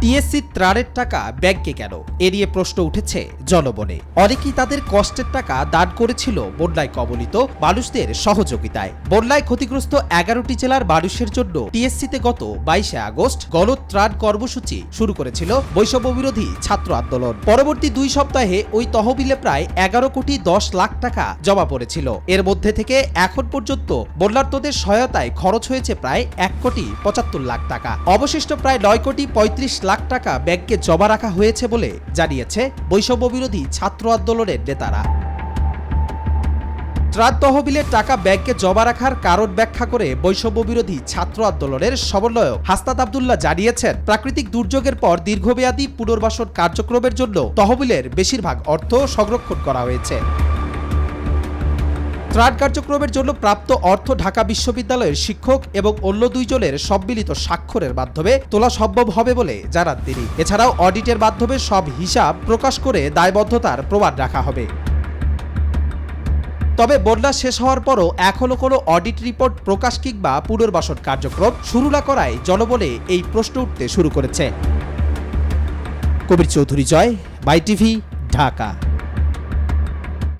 TSC ত্রাণের টাকা ব্যাংকে কেন এ নিয়ে প্রশ্ন উঠেছে জনমনে। অনেকেই তাদের কষ্টের টাকা দান করেছিল বন্যায় কবলিত মানুষদের সহযোগিতায়। বন্যায় ক্ষতিগ্রস্ত 11টি জেলার মানুষের জন্য টিএসসিতে গত 22শে আগস্ট গণত্রাণ কর্মসূচি শুরু করেছিল বৈষম্য বিরোধী ছাত্র আন্দোলন। পরবর্তী 2 সপ্তাহে ওই তহবিলে প্রায় 11,10,00,000 টাকা জমা পড়েছিল। এর মধ্যে থেকে এখন পর্যন্ত বন্যার্তদের সহায়তায় খরচ হয়েছে প্রায় 1,75,00,000 টাকা। অবশিষ্ট প্রায় 9,35,00,000 টাকা ব্যাংকে জমা রাখা হয়েছে বলে জানিয়েছে বৈষম্য বিরোধী ছাত্র আন্দোলনের নেতারা। ত্রাণ তহবিলের টাকা ব্যাংকে জমা রাখার কারণ ব্যাখ্যা করে বৈষম্য বিরোধী ছাত্র আন্দোলনের সমন্বয়ক হাসনাত আব্দুল্লাহ জানিয়েছেন, প্রাকৃতিক দুর্যোগের পর দীর্ঘমেয়াদী পুনর্বাসন কার্যক্রমের জন্য তহবিলের বেশিরভাগ অর্থ সংরক্ষণ করা হয়েছে। ত্রাণ কার্যক্রমের জন্য প্রাপ্ত অর্থ ঢাকা বিশ্ববিদ্যালয়ের শিক্ষক এবং অন্য 2 জনের সম্মিলিত স্বাক্ষরের মাধ্যমে তোলা সম্ভব হবে বলে জানান তিনি। এছাড়াও অডিটের মাধ্যমে সব হিসাব প্রকাশ করে দায়বদ্ধতার প্রমাণ রাখা হবে। তবে বন্যা শেষ হওয়ার পরও এখনো কোনো অডিট রিপোর্ট প্রকাশ কিংবা পুনর্বাসন কার্যক্রম শুরু না করায় জনমনে এই প্রশ্ন উঠতে শুরু করেছে। কবির চৌধুরী জয়, মাই টিভি, ঢাকা।